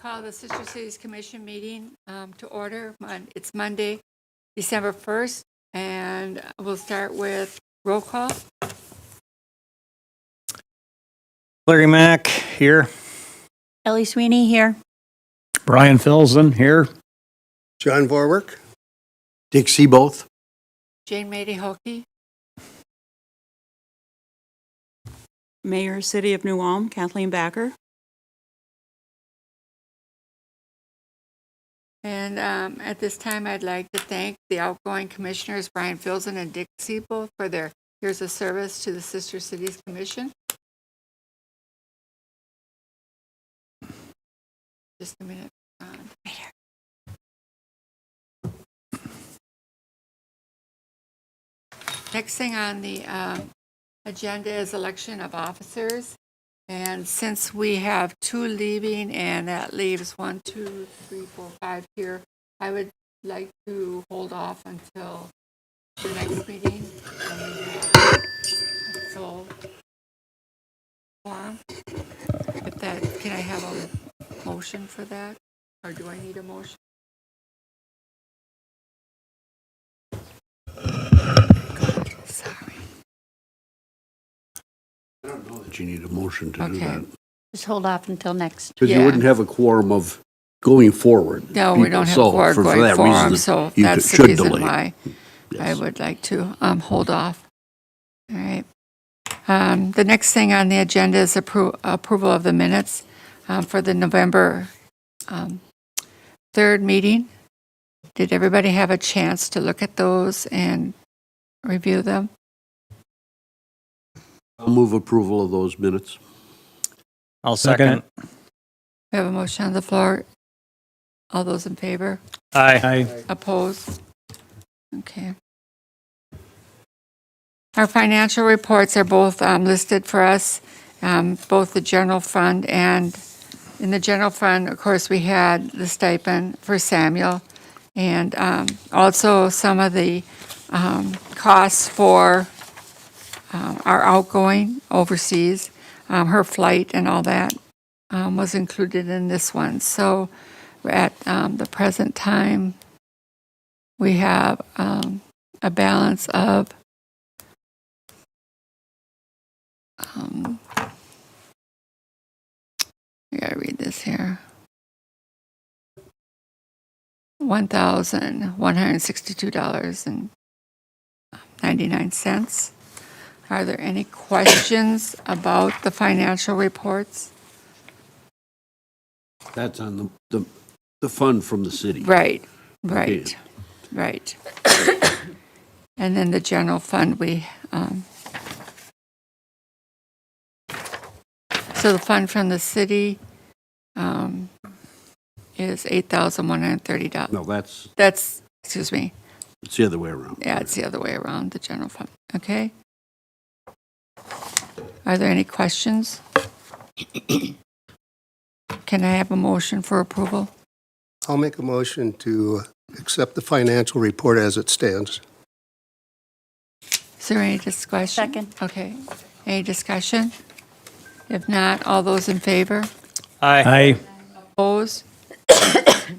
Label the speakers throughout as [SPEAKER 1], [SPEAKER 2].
[SPEAKER 1] call the Sister Cities Commission meeting to order. It's Monday, December 1st, and we'll start with roll call.
[SPEAKER 2] Larry Mack here.
[SPEAKER 3] Ellie Sweeney here.
[SPEAKER 2] Brian Filson here.
[SPEAKER 4] John Vorwerk. Dick Seaboth.
[SPEAKER 1] Jane Mady Hockey.
[SPEAKER 3] Mayor, City of New Ulm, Kathleen Backer.
[SPEAKER 1] And at this time, I'd like to thank the outgoing commissioners, Brian Filson and Dick Seaboth, for their years of service to the Sister Cities Commission. Just a minute. Next thing on the agenda is election of officers. And since we have 2 leaving and that leaves 1, 2, 3, 4, 5 here, I would like to hold off until the next meeting. So, if that, can I have a motion for that? Or do I need a motion? Sorry.
[SPEAKER 4] I don't know that you need a motion to do
[SPEAKER 1] Okay.
[SPEAKER 4] that.
[SPEAKER 3] Just hold off until next.
[SPEAKER 4] Because
[SPEAKER 1] Yeah.
[SPEAKER 4] you wouldn't have a quorum of going forward.
[SPEAKER 1] No, we don't have
[SPEAKER 4] So,
[SPEAKER 1] board
[SPEAKER 4] for
[SPEAKER 1] going
[SPEAKER 4] that
[SPEAKER 1] for
[SPEAKER 4] reason,
[SPEAKER 1] them, so
[SPEAKER 4] you
[SPEAKER 1] that's the
[SPEAKER 4] should
[SPEAKER 1] reason
[SPEAKER 4] delay.
[SPEAKER 1] why I
[SPEAKER 4] Yes.
[SPEAKER 1] would like to hold off. All right. The next thing on the agenda is approval of the minutes for the November 3rd meeting. Did everybody have a chance to look at those and review them?
[SPEAKER 4] I'll move approval of those minutes.
[SPEAKER 2] I'll second.
[SPEAKER 1] We have a motion on the floor. All those in favor?
[SPEAKER 2] Aye.
[SPEAKER 1] Opposed? Okay. Our financial reports are both listed for us, both the general fund and in the general fund, of course, we had the stipend for Samuel and also some of the costs for our outgoing overseas, her flight and all that was included in this one. So at the present time, we have a balance of I gotta read this here. $1,162.99. Are there any questions about the financial reports?
[SPEAKER 4] That's on the fund from the city.
[SPEAKER 1] Right.
[SPEAKER 4] Okay.
[SPEAKER 1] And then the general fund, so the fund from the city is $8,130.
[SPEAKER 4] No, that's
[SPEAKER 1] Excuse me.
[SPEAKER 4] it's the other way around.
[SPEAKER 1] Yeah, it's the other way around, the general fund. Okay. Are there any questions? Can I have a motion for approval?
[SPEAKER 5] I'll make a motion to accept the financial report as it stands.
[SPEAKER 1] Is there any discussion?
[SPEAKER 3] Second.
[SPEAKER 1] Okay. Any discussion? If not, all those in favor?
[SPEAKER 2] Aye.
[SPEAKER 1] Opposed? Okay.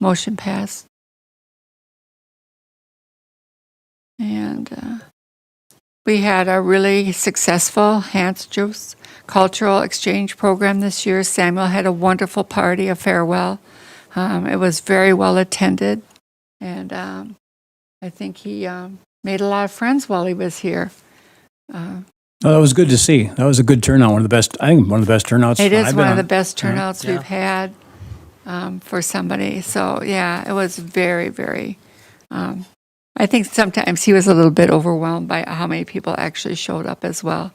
[SPEAKER 1] Motion passed. And we had a really successful Hans Juice Cultural Exchange Program this year. Samuel had a wonderful party, a farewell. It was very well attended. And I think he made a lot of friends while he was here.
[SPEAKER 6] Well, that was good to see. That was a good turnout. One of the best, I think, one of the best turnouts.
[SPEAKER 1] It is
[SPEAKER 6] I've
[SPEAKER 1] one
[SPEAKER 6] been
[SPEAKER 1] of the
[SPEAKER 6] on.
[SPEAKER 1] best turnouts
[SPEAKER 2] Yeah.
[SPEAKER 1] we've had for somebody. So, yeah, it was very, very, I think sometimes he was a little bit overwhelmed by how many people actually showed up as well.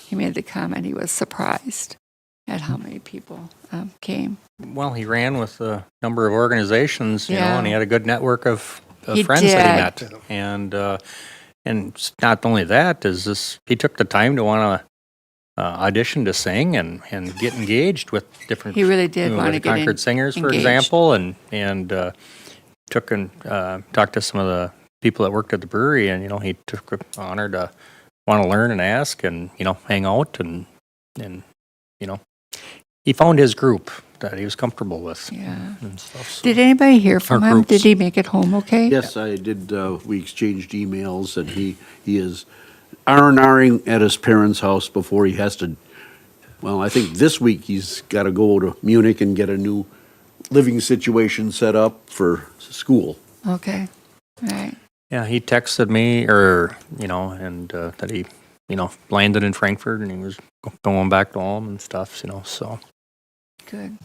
[SPEAKER 1] He made the comment he was surprised at how many people came.
[SPEAKER 2] Well, he ran with a number of organizations, you know,
[SPEAKER 1] Yeah.
[SPEAKER 2] and he had a good network of
[SPEAKER 1] He
[SPEAKER 2] friends that
[SPEAKER 1] did.
[SPEAKER 2] he met. And not only that, he took the time to want to audition to sing and get engaged with different.
[SPEAKER 1] He really did
[SPEAKER 2] you know,
[SPEAKER 1] want
[SPEAKER 2] with
[SPEAKER 1] to
[SPEAKER 2] the
[SPEAKER 1] get
[SPEAKER 2] Concord Singers, for
[SPEAKER 1] engaged.
[SPEAKER 2] example, and took and talked to some of the people that worked at the brewery, and he took an honor to want to learn and ask and hang out and he found his group that he was comfortable with.
[SPEAKER 1] Yeah.
[SPEAKER 2] And stuff, so.
[SPEAKER 1] Did anybody hear from
[SPEAKER 2] Our
[SPEAKER 1] him?
[SPEAKER 2] groups.
[SPEAKER 1] Did he make it home okay?
[SPEAKER 4] Yes, I did, we exchanged emails, and he is R&Ring at his parents' house before he has to, well, I think this week he's got to go to Munich and get a new living situation set up for school.
[SPEAKER 1] Okay, all right.
[SPEAKER 2] Yeah, he texted me, and that he, landed in Frankfurt and he was going back to home and stuff, so.
[SPEAKER 1] Good,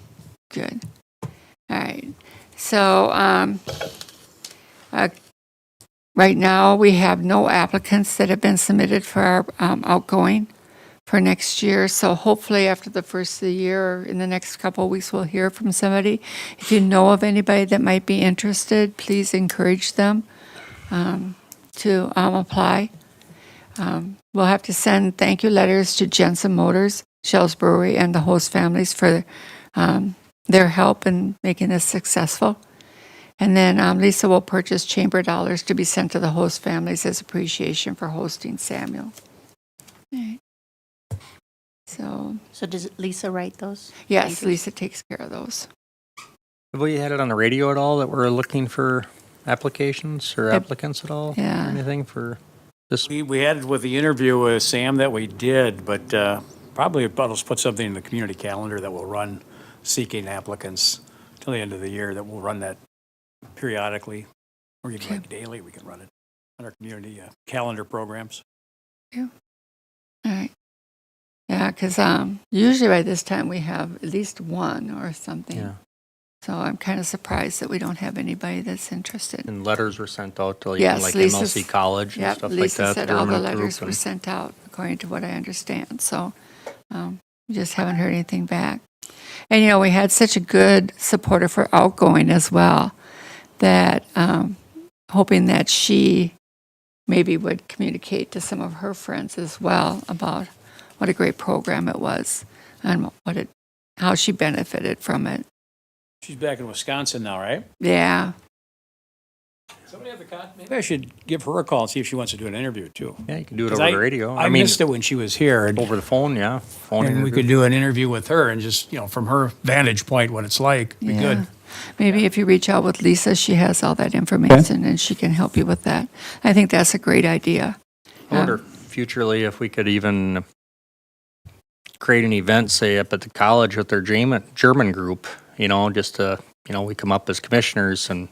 [SPEAKER 1] good. All right. So, right now, we have no applicants that have been submitted for our outgoing for next year. So hopefully after the first of the year, or in the next couple of weeks, we'll hear from somebody. If you know of anybody that might be interested, please encourage them to apply. We'll have to send thank you letters to Jensen Motors, Shell's Brewery, and the host families for their help in making this successful. And then Lisa will purchase chamber dollars to be sent to the host families as appreciation for hosting Samuel. All right. So,
[SPEAKER 7] So does Lisa write those?
[SPEAKER 1] yes,
[SPEAKER 7] Thank you.
[SPEAKER 1] Lisa takes care of those.
[SPEAKER 2] Have we had it on the radio at all that we're looking for applications or applicants at all?
[SPEAKER 1] Yeah.
[SPEAKER 2] Or anything for this?
[SPEAKER 8] We had it with the interview with Sam that we did, but probably let's put something in the community calendar that will run seeking applicants till the end of the year, that will run that periodically, or even like daily, we can run it on our community calendar programs.
[SPEAKER 1] All right. Yeah, because usually by this time we have at least one or something.
[SPEAKER 2] Yeah.
[SPEAKER 1] So I'm kind of surprised that we don't have anybody that's interested.
[SPEAKER 2] And letters were sent out to
[SPEAKER 1] Yes,
[SPEAKER 2] like
[SPEAKER 1] Lisa's-
[SPEAKER 2] MLC College and
[SPEAKER 1] Yep,
[SPEAKER 2] stuff
[SPEAKER 1] Lisa
[SPEAKER 2] like that.
[SPEAKER 1] said
[SPEAKER 2] the
[SPEAKER 1] all the
[SPEAKER 2] German
[SPEAKER 1] letters
[SPEAKER 2] group
[SPEAKER 1] were sent out, according to what I understand. So we just haven't heard anything back. And, we had such a good supporter for outgoing as well, that hoping that she maybe would communicate to some of her friends as well about what a great program it was and how she benefited from it.
[SPEAKER 8] She's back in Wisconsin now, right?
[SPEAKER 1] Yeah.
[SPEAKER 8] Somebody have the contact? Maybe I should give her a call and see if she wants to do an interview too.
[SPEAKER 2] Yeah, you can do it
[SPEAKER 8] 'Cause
[SPEAKER 2] over the radio.
[SPEAKER 8] I missed it when she was here. and-
[SPEAKER 2] over the phone, yeah. Phone
[SPEAKER 8] And we
[SPEAKER 2] interview.
[SPEAKER 8] could do an interview with her and just, from her vantage point, what it's like. Be
[SPEAKER 1] Yeah.
[SPEAKER 8] good.
[SPEAKER 1] Maybe if you reach out with Lisa, she has all that information and she can help you with that. I think that's a great idea.
[SPEAKER 2] I wonder futurely if we could even create an event, say up at the college with their German group, just to, we come up as commissioners and,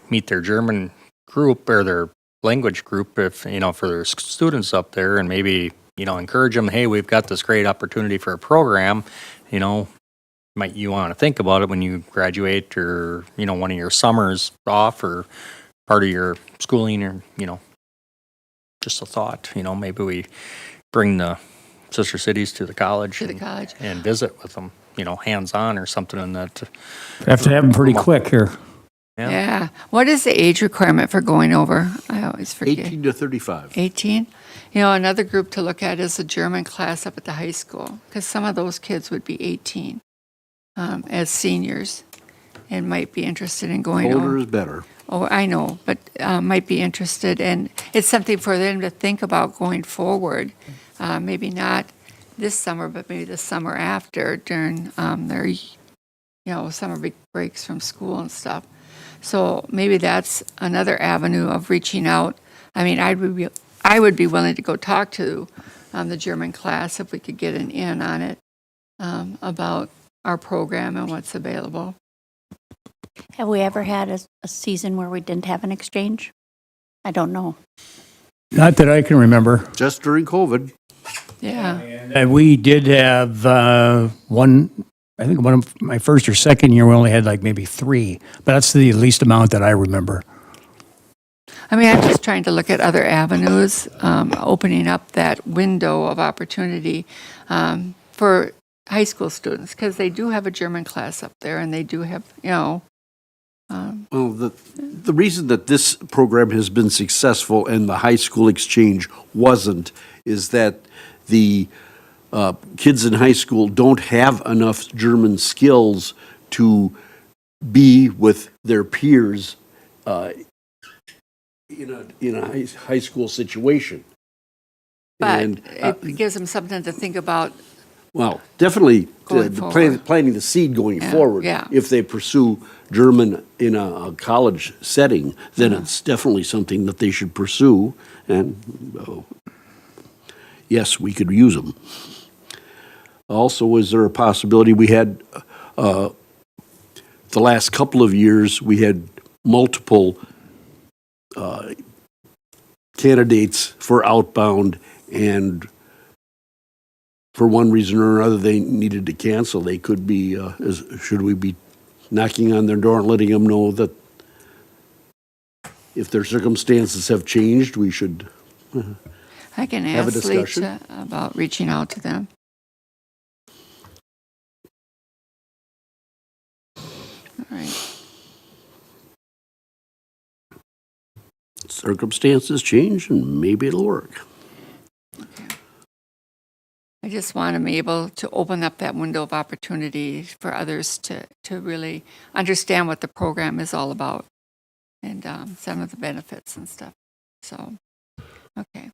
[SPEAKER 2] meet their German group or their language group if, for their students up there and maybe, encourage them, hey, we've got this great opportunity for a program, might you want to think about it when you graduate or, one of your summers off or part of your schooling or, just a thought, maybe we bring the sister cities to the college.
[SPEAKER 1] To the college.
[SPEAKER 2] And visit with them, hands-on or something in that.
[SPEAKER 6] Have to have them pretty quick here.
[SPEAKER 1] Yeah. What is the age requirement for going over? I always forget.
[SPEAKER 4] 18 to 35.
[SPEAKER 1] 18? Another group to look at is the German class up at the high school, because some of those kids would be 18 as seniors and might be interested in going
[SPEAKER 4] Older
[SPEAKER 1] over.
[SPEAKER 4] is better.
[SPEAKER 1] Oh, I know, but might be interested, and it's something for them to think about going forward. Maybe not this summer, but maybe the summer after during their, summer breaks from school and stuff. So maybe that's another avenue of reaching out. I mean, I would be willing to go talk to the German class if we could get an in on it about our program and what's available.
[SPEAKER 7] Have we ever had a season where we didn't have an exchange? I don't know.
[SPEAKER 6] Not that I can remember.
[SPEAKER 4] Just during COVID.
[SPEAKER 1] Yeah.
[SPEAKER 6] We did have one of my first or second year, we only had like maybe 3, but that's the least amount that I remember.
[SPEAKER 1] I mean, I'm just trying to look at other avenues, opening up that window of opportunity for high school students, because they do have a German class up there, and they do have,
[SPEAKER 4] Well, the reason that this program has been successful and the high school exchange wasn't is that the kids in high school don't have enough German skills to be with their peers in a high school situation.
[SPEAKER 1] but
[SPEAKER 4] And,
[SPEAKER 1] it gives them something to think about
[SPEAKER 4] Well, definitely
[SPEAKER 1] Going forward.
[SPEAKER 4] planting the seed going
[SPEAKER 1] Yeah,
[SPEAKER 4] forward.
[SPEAKER 1] yeah.
[SPEAKER 4] If they pursue German in a college setting, then it's definitely something that they should pursue. And yes, we could use them. Also, is there a possibility we had, the last couple of years, we had multiple candidates for outbound, and for one reason or another, they needed to cancel. They could be, should we be knocking on their door and letting them know that if their circumstances have changed, we should,
[SPEAKER 1] I can
[SPEAKER 4] Have a
[SPEAKER 1] ask
[SPEAKER 4] discussion.
[SPEAKER 1] Lisa about reaching out to them. All right.
[SPEAKER 4] circumstances change and maybe it'll work.
[SPEAKER 1] I just want to be able to open up that window of opportunity for others to really understand what the program is all about and some of the benefits and stuff. So, okay.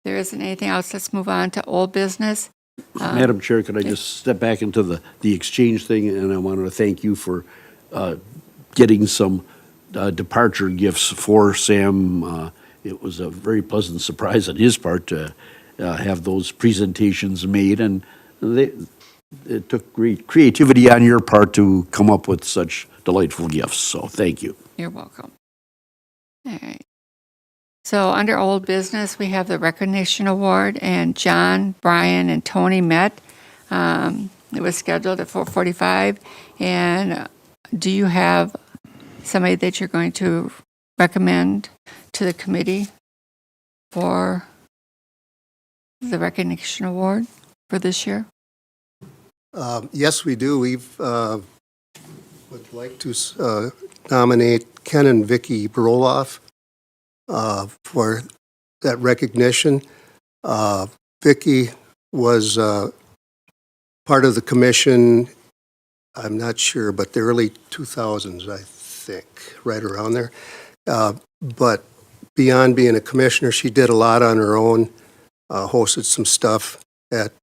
[SPEAKER 1] There isn't anything else. Let's move on to old business.
[SPEAKER 4] Madam Chair, could I just step back into the exchange thing? And I wanted to thank you for getting some departure gifts for Sam. It was a very pleasant surprise on his part to have those presentations made, and it took great creativity on your part to come up with such delightful gifts, so thank you.
[SPEAKER 1] You're welcome. All right. So under old business, we have the recognition award, and John, Brian, and Tony met. It was scheduled at 4:45. And do you have somebody that you're going to recommend to the committee for the recognition award for this year?
[SPEAKER 5] Yes, we do. We've would like to nominate Ken and Vicki Broloff for that recognition. Vicki was part of the commission, I'm not sure, but the early 2000s, I think, right around there. But beyond being a commissioner, she did a lot on her own, hosted some stuff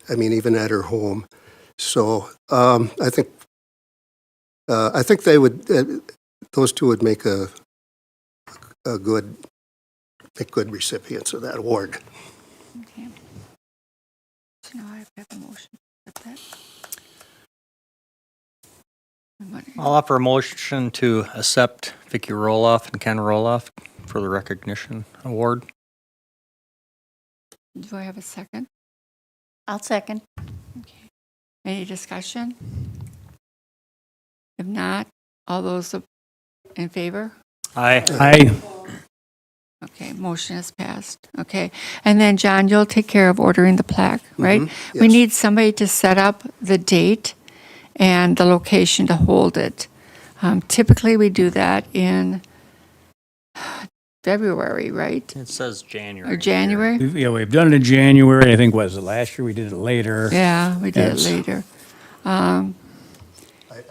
[SPEAKER 5] even at her home. So I think they would, those two would make a good recipients of that award.
[SPEAKER 1] Okay. So now I have a motion. to accept that.
[SPEAKER 2] I'll offer a motion to accept Vicki Roloff and Ken Roloff for the recognition award.
[SPEAKER 1] Do I have a second?
[SPEAKER 7] I'll second.
[SPEAKER 1] Okay. Any discussion? If not, all those in favor?
[SPEAKER 2] Aye.
[SPEAKER 1] Okay, motion is passed. Okay. And then, John, you'll take care of ordering the plaque, right? We
[SPEAKER 5] yes.
[SPEAKER 1] need somebody to set up the date and the location to hold it. Typically, we do that in February, right?
[SPEAKER 2] It says January.
[SPEAKER 1] Or January?
[SPEAKER 6] We've done it in January. I think, was it last year? We did it later.
[SPEAKER 1] Yeah, we did it
[SPEAKER 6] Yes.
[SPEAKER 1] later.
[SPEAKER 5] I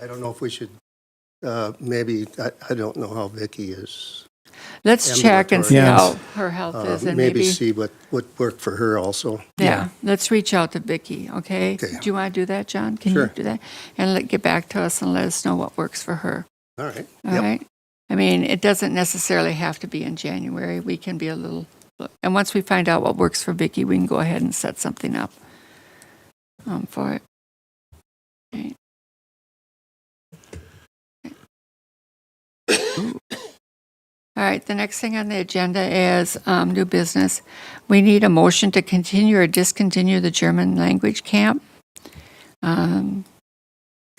[SPEAKER 5] don't know if we should, maybe, I don't know how Vicki is.
[SPEAKER 1] Let's check and see
[SPEAKER 6] Yes.
[SPEAKER 1] how her health is and
[SPEAKER 5] Maybe
[SPEAKER 1] maybe,
[SPEAKER 5] see what would work for her also.
[SPEAKER 1] yeah, let's reach out to Vicki, okay?
[SPEAKER 5] Okay.
[SPEAKER 1] Do you want to do that, John? Can
[SPEAKER 5] Sure.
[SPEAKER 1] you do that? And get back to us and let us know what works for her,
[SPEAKER 5] All right.
[SPEAKER 1] all right? I mean, it doesn't necessarily have to be in January. We can be a little, and once we find out what works for Vicki, we can go ahead and set something up for it. Okay. All right, the next thing on the agenda is new business. We need a motion to continue or discontinue the German language camp.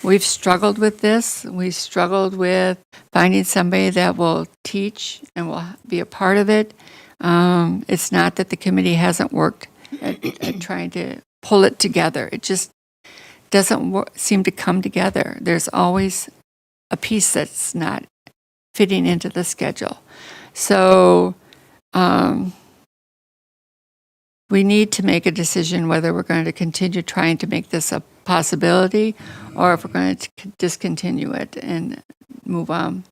[SPEAKER 1] We've struggled with this. We struggled with finding somebody that will teach and will be a part of it. It's not that the committee hasn't worked at trying to pull it together. It just doesn't seem to come together. There's always a piece that's not fitting into the schedule. So we need to make a decision whether we're going to continue trying to make this a possibility or if we're going to discontinue it and move on.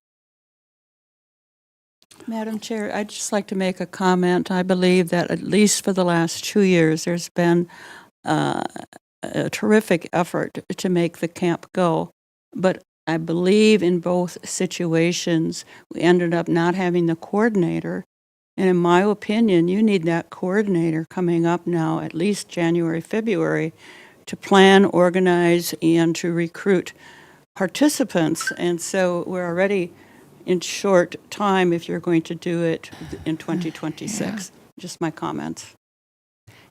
[SPEAKER 3] Madam Chair, I'd just like to make a comment. I believe that at least for the last 2 years, there's been a terrific effort to make the camp go. But I believe in both situations, we ended up not having the coordinator. And in my opinion, you need that coordinator coming up now, at least January, February, to plan, organize, and to recruit participants. And so we're already in short time if you're going to do it in 2026. Just my comments.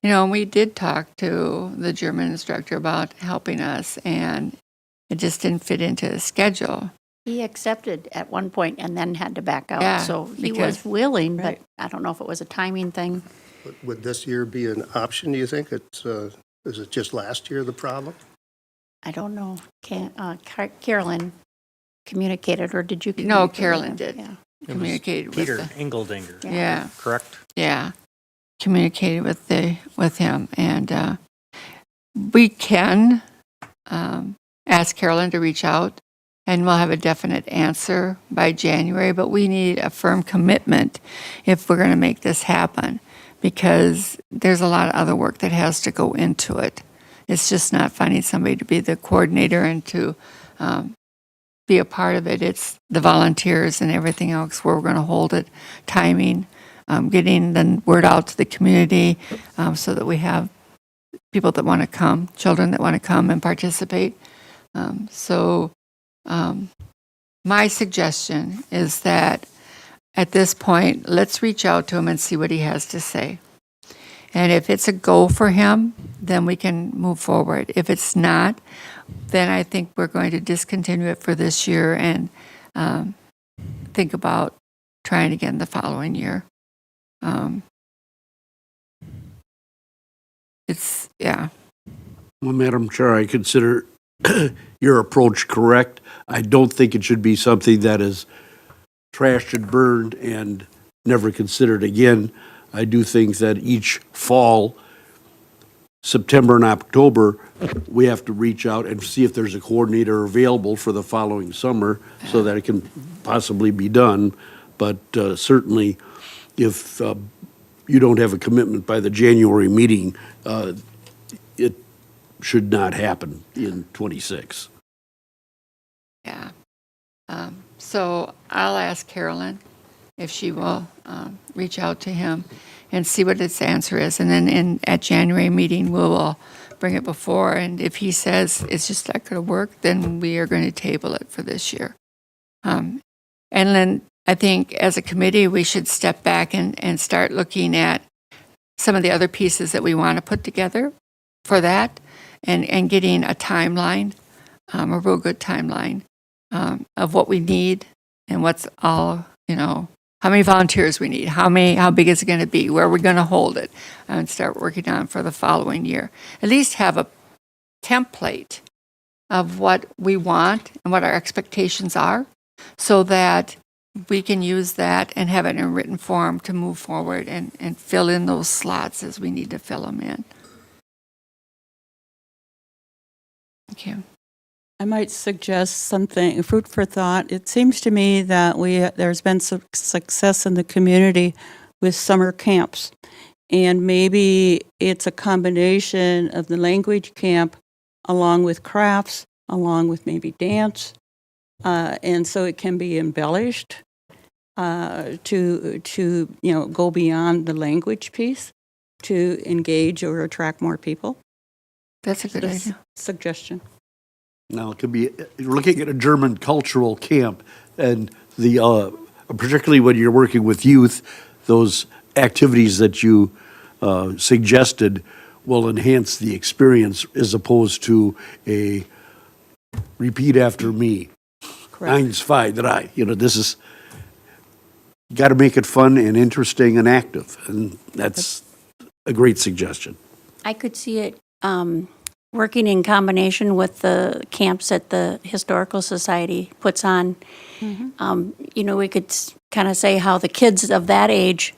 [SPEAKER 1] You know, we did talk to the German instructor about helping us, and it just didn't fit into the schedule.
[SPEAKER 7] He accepted at one point and then had to back out.
[SPEAKER 1] Yeah,
[SPEAKER 7] So he
[SPEAKER 1] because-
[SPEAKER 7] was willing, but
[SPEAKER 3] Right.
[SPEAKER 7] I don't know if it was a timing thing.
[SPEAKER 5] Would this year be an option, do you think? Is it just last year the problem?
[SPEAKER 7] I don't know. Carolyn communicated, or did you?
[SPEAKER 1] No,
[SPEAKER 7] communicate with
[SPEAKER 1] Carolyn
[SPEAKER 7] him?
[SPEAKER 1] did.
[SPEAKER 7] Yeah.
[SPEAKER 1] Communicated with
[SPEAKER 2] Peter
[SPEAKER 1] the,
[SPEAKER 2] Engeldinger,
[SPEAKER 1] yeah,
[SPEAKER 2] correct?
[SPEAKER 1] yeah, communicated with him, and we can ask Carolyn to reach out, and we'll have a definite answer by January. But we need a firm commitment if we're going to make this happen, because there's a lot of other work that has to go into it. It's just not finding somebody to be the coordinator and to be a part of it. It's the volunteers and everything else, where we're going to hold it, timing, getting the word out to the community, so that we have people that want to come, children that want to come and participate. My suggestion is that at this point, let's reach out to him and see what he has to say. And if it's a go for him, then we can move forward. If it's not, then I think we're going to discontinue it for this year and think about trying again the following year. Yeah.
[SPEAKER 4] Well, Madam Chair, I consider your approach correct. I don't think it should be something that is trashed and burned and never considered again. I do think that each fall, September and October, we have to reach out and see if there's a coordinator available for the following summer so that it can possibly be done. But certainly, if you don't have a commitment by the January meeting, it should not happen in '26.
[SPEAKER 1] Yeah. So I'll ask Carolyn if she will reach out to him and see what its answer is. And then at January meeting, we will bring it before. And if he says it's just not going to work, then we are going to table it for this year. And then I think as a committee, we should step back and start looking at some of the other pieces that we want to put together for that, and getting a timeline, a real good timeline of what we need and what's all, how many volunteers we need, how big is it going to be, where are we going to hold it, and start working on for the following year. At least have a template of what we want and what our expectations are, so that we can use that and have it in written form to move forward and fill in those slots as we need to fill them in. Okay.
[SPEAKER 3] I might suggest something, food for thought. It seems to me that there's been some success in the community with summer camps. And maybe it's a combination of the language camp along with crafts, along with maybe dance. And so it can be embellished to go beyond the language piece to engage or attract more people.
[SPEAKER 1] That's a good
[SPEAKER 3] Just
[SPEAKER 1] idea.
[SPEAKER 3] suggestion.
[SPEAKER 4] Now, it could be, you're looking at a German cultural camp, and particularly when you're working with youth, those activities that you suggested will enhance the experience as opposed to a repeat after me.
[SPEAKER 3] Correct.
[SPEAKER 4] Eins, zwei, drei. This is, got to make it fun and interesting and active, and that's a great suggestion.
[SPEAKER 7] I could see it working in combination with the camps that the Historical Society puts on. We could kind of say how the kids of that age,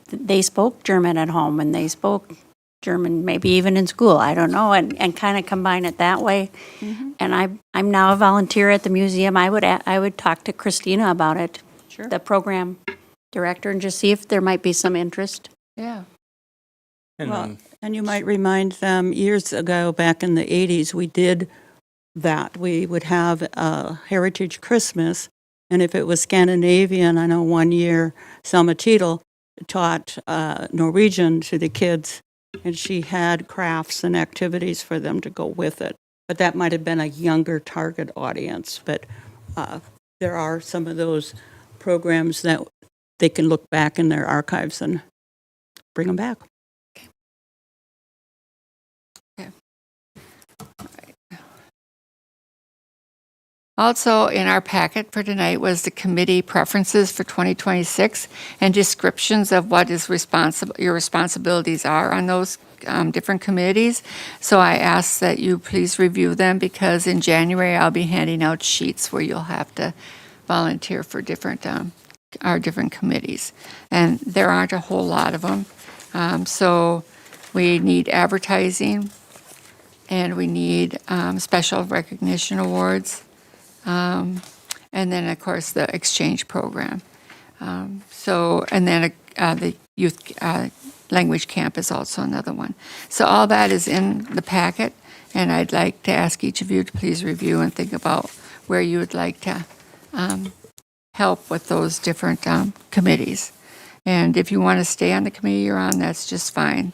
[SPEAKER 7] they spoke German at home and they spoke German maybe even in school, I don't know, and kind of combine it that way. And I'm now a volunteer at the museum. I would talk to Christina about it,
[SPEAKER 3] Sure.
[SPEAKER 7] the program director, and just see if there might be some interest.
[SPEAKER 1] Yeah.
[SPEAKER 2] And
[SPEAKER 3] Well,
[SPEAKER 2] then,
[SPEAKER 3] and you might remind them, years ago, back in the 80s, we did that. We would have a Heritage Christmas, and if it was Scandinavian, I know one year Selma Cheadle taught Norwegian to the kids, and she had crafts and activities for them to go with it. But that might have been a younger target audience. But there are some of those programs that they can look back in their archives and bring them back.
[SPEAKER 1] Also, in our packet for tonight was the committee preferences for 2026 and descriptions of what is your responsibilities are on those different committees. So I ask that you please review them because in January I'll be handing out sheets where you'll have to volunteer for our different committees. And there aren't a whole lot of them. So we need advertising and we need special recognition awards. And then, of course, the exchange program. And then the youth language camp is also another one. So all that is in the packet, and I'd like to ask each of you to please review and think about where you would like to help with those different committees. And if you want to stay on the committee you're on, that's just fine.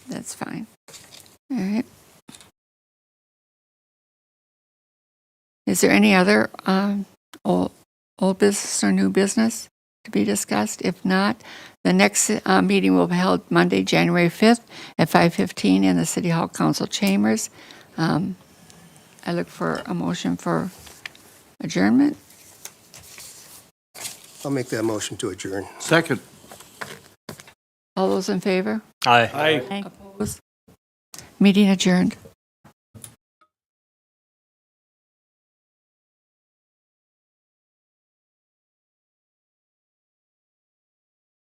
[SPEAKER 1] That's fine. All right. Is there any other old business or new business to be discussed? If not, the next meeting will be held Monday, January 5th at 5:15 in the City Hall Council Chambers. I look for a motion for adjournment.
[SPEAKER 5] I'll make that motion to adjourn.
[SPEAKER 4] Second.
[SPEAKER 1] All those in favor?
[SPEAKER 2] aye.
[SPEAKER 1] Opposed? Meeting adjourned.